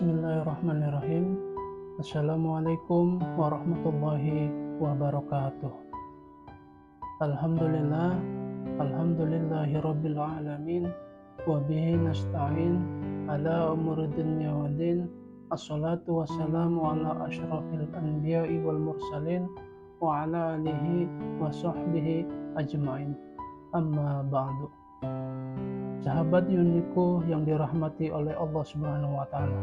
Bismillahirrahmanirrahim. Assalamualaikum warahmatullahi wabarakatuh. Alhamdulillah, alhamdulillahi rabbil alamin, wa bihi nasta'in ala umuri dunya waddin. Assalatu wassalamu ala asyrafil anbiya'i wal mursalin wa ala alihi wa sahbihi ajma'in. Amma ba'du. Sahabat Yuniku yang dirahmati oleh Allah Subhanahu wa Ta'ala,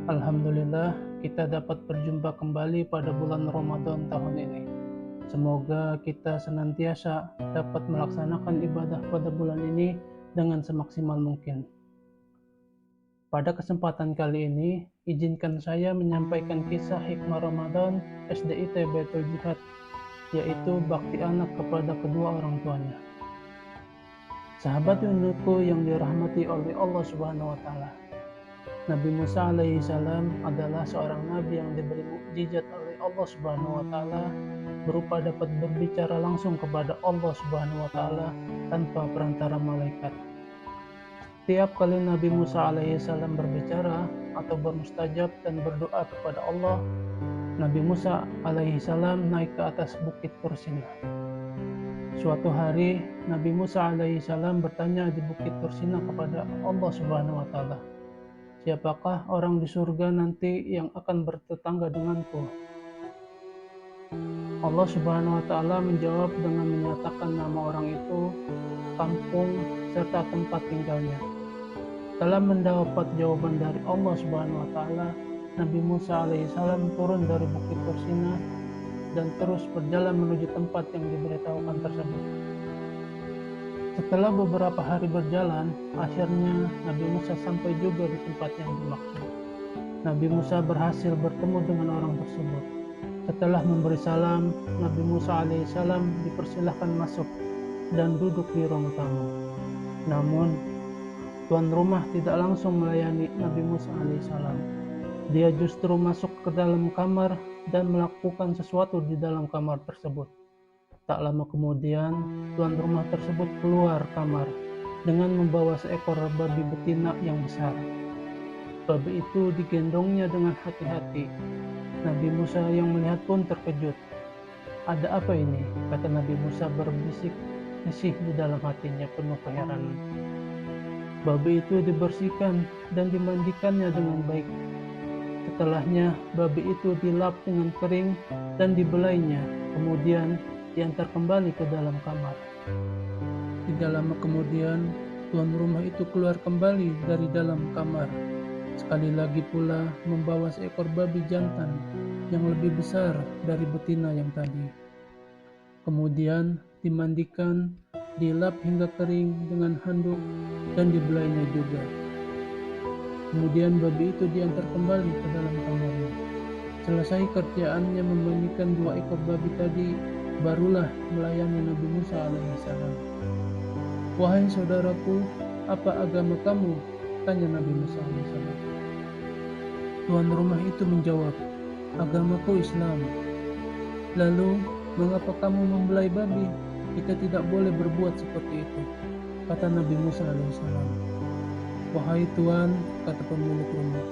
alhamdulillah kita dapat berjumpa kembali pada bulan Ramadan tahun ini. Semoga kita senantiasa dapat melaksanakan ibadah pada bulan ini dengan semaksimal mungkin. Pada kesempatan kali ini, izinkan saya menyampaikan kisah hikmah Ramadan SDIT Baitul Jihad, yaitu bakti anak kepada kedua orang tuanya. Sahabat Yuniku yang dirahmati oleh Allah Subhanahu wa Ta'ala, Nabi Musa alaihi salam adalah seorang nabi yang diberi mukjizat oleh Allah Subhanahu wa Ta'ala berupa dapat berbicara langsung kepada Allah Subhanahu wa Ta'ala tanpa perantara malaikat. Setiap kali Nabi Musa alaihi salam berbicara atau bermustajab dan berdoa kepada Allah, Nabi Musa alaihi salam naik ke atas bukit Tursina. Suatu hari, Nabi Musa alaihi salam bertanya di bukit Tursina kepada Allah Subhanahu wa Ta'ala, "Siapakah orang di surga nanti yang akan bertetangga denganku?" Allah Subhanahu wa Ta'ala menjawab dengan menyatakan nama orang itu, kampung, serta tempat tinggalnya. Setelah mendapat jawaban dari Allah Subhanahu wa Ta'ala, Nabi Musa alaihi salam turun dari bukit Tursina dan terus berjalan menuju tempat yang diberitahukan tersebut. Setelah beberapa hari berjalan, akhirnya Nabi Musa sampai juga di tempat yang dimaksud. Nabi Musa berhasil bertemu dengan orang tersebut. Setelah memberi salam, Nabi Musa alaihissalam dipersilahkan masuk dan duduk di ruang tamu. Namun, tuan rumah tidak langsung melayani Nabi Musa alaihissalam. Dia justru masuk ke dalam kamar dan melakukan sesuatu di dalam kamar tersebut. Tak lama kemudian, tuan rumah tersebut keluar kamar dengan membawa seekor babi betina yang besar. Babi itu digendongnya dengan hati-hati. Nabi Musa yang melihat pun terkejut. "Ada apa ini?" kata Nabi Musa berbisik risih di dalam hatinya penuh keheranan. Babi itu dibersihkan dan dimandikannya dengan baik. Setelahnya, babi itu dilap dengan kering dan dibelainya, kemudian diantar kembali ke dalam kamar. Tidak lama kemudian, tuan rumah itu keluar kembali dari dalam kamar. Sekali lagi pula membawa seekor babi jantan yang lebih besar dari betina yang tadi. Kemudian dimandikan, dilap hingga kering dengan handuk dan dibelainya juga. Kemudian babi itu diantar kembali ke dalam kamarnya. Selesai kerjaannya memandikan 2 ekor babi tadi, barulah melayani Nabi Musa alaihissalam. "Wahai saudaraku, apa agama kamu?" tanya Nabi Musa alaihissalam. Tuan rumah itu menjawab, "Agamaku Islam." "Lalu, mengapa kamu membelai babi? Kita tidak boleh berbuat seperti itu," kata Nabi Musa alaihissalam. "Wahai Tuan," kata pemilik rumah,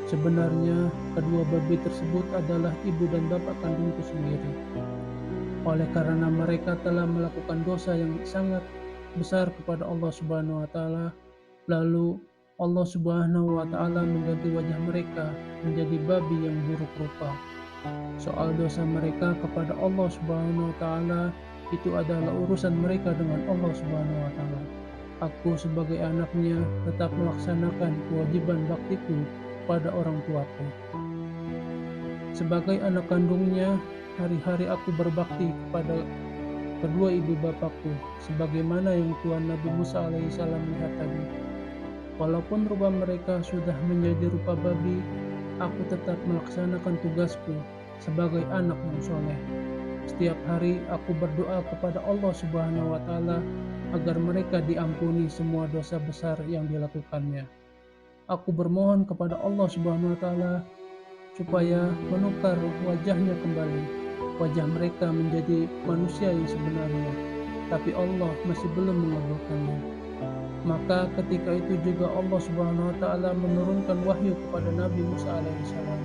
"sebenarnya kedua babi tersebut adalah ibu dan bapak kandungku sendiri. Oleh karena mereka telah melakukan dosa yang sangat besar kepada Allah Subhanahu wa Ta'ala, lalu Allah Subhanahu wa Ta'ala mengganti wajah mereka menjadi babi yang buruk rupa. Soal dosa mereka kepada Allah Subhanahu wa Ta'ala, itu adalah urusan mereka dengan Allah Subhanahu wa Ta'ala. Aku sebagai anaknya tetap melaksanakan kewajiban baktiku pada orang tuaku. Sebagai anak kandungnya, hari-hari aku berbakti kepada kedua ibu bapakku, sebagaimana yang Tuhan Nabi Musa alaihissalam lihat tadi. Walaupun rupa mereka sudah menjadi rupa babi, aku tetap melaksanakan tugasku sebagai anak yang soleh. Setiap hari aku berdoa kepada Allah Subhanahu wa Ta'ala agar mereka diampuni semua dosa besar yang dilakukannya. Aku bermohon kepada Allah Subhanahu wa Ta'ala supaya menukar wajahnya kembali, wajah mereka menjadi manusia yang sebenarnya, tapi Allah masih belum mengabulkannya. Maka ketika itu juga Allah Subhanahu wa taala menurunkan wahyu kepada Nabi Musa alaihissalam.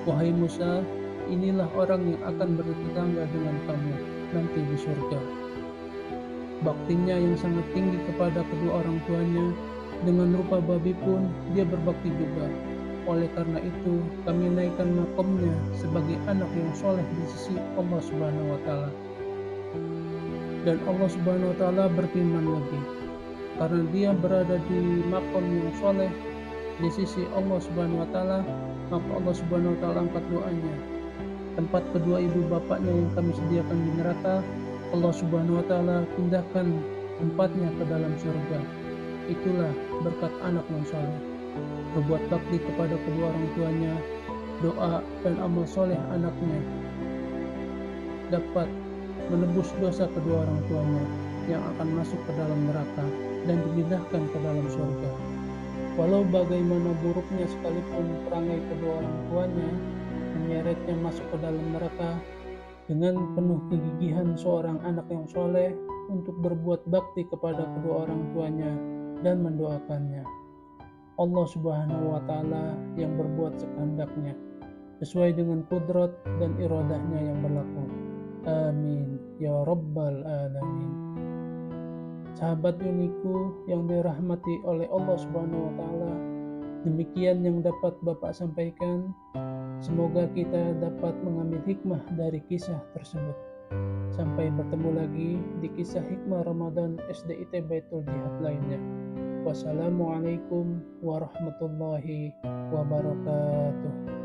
Wahai Musa, inilah orang yang akan bertetangga dengan kamu nanti di surga. Baktinya yang sangat tinggi kepada kedua orang tuanya, dengan rupa babi pun dia berbakti juga. Oleh karena itu, kami naikkan makomnya sebagai anak yang soleh di sisi Allah Subhanahu wa taala. Dan Allah Subhanahu wa taala berfirman lagi, karena dia berada di makom yang soleh di sisi Allah Subhanahu wa taala, maka Allah Subhanahu wa taala angkat doanya. Tempat kedua ibu bapaknya yang kami sediakan di neraka, Allah Subhanahu wa taala pindahkan tempatnya ke dalam surga. Itulah berkat anak yang soleh. Berbuat bakti kepada kedua orang tuanya, doa dan amal soleh anaknya dapat menebus dosa kedua orang tuanya yang akan masuk ke dalam neraka dan dipindahkan ke dalam surga. Walau bagaimana buruknya sekalipun perangai kedua orang tuanya menyeretnya masuk ke dalam neraka, dengan penuh kegigihan seorang anak yang soleh untuk berbuat bakti kepada kedua orang tuanya dan mendoakannya. Allah Subhanahu wa taala yang berbuat sekehendaknya sesuai dengan kudrat dan iradahnya yang berlaku. Amin ya rabbal alamin. Sahabat Uniku yang dirahmati oleh Allah Subhanahu wa taala, demikian yang dapat Bapak sampaikan. Semoga kita dapat mengambil hikmah dari kisah tersebut. Sampai bertemu lagi di kisah hikmah Ramadan SDIT Baitul Jihad lainnya. Wassalamualaikum warahmatullahi wabarakatuh.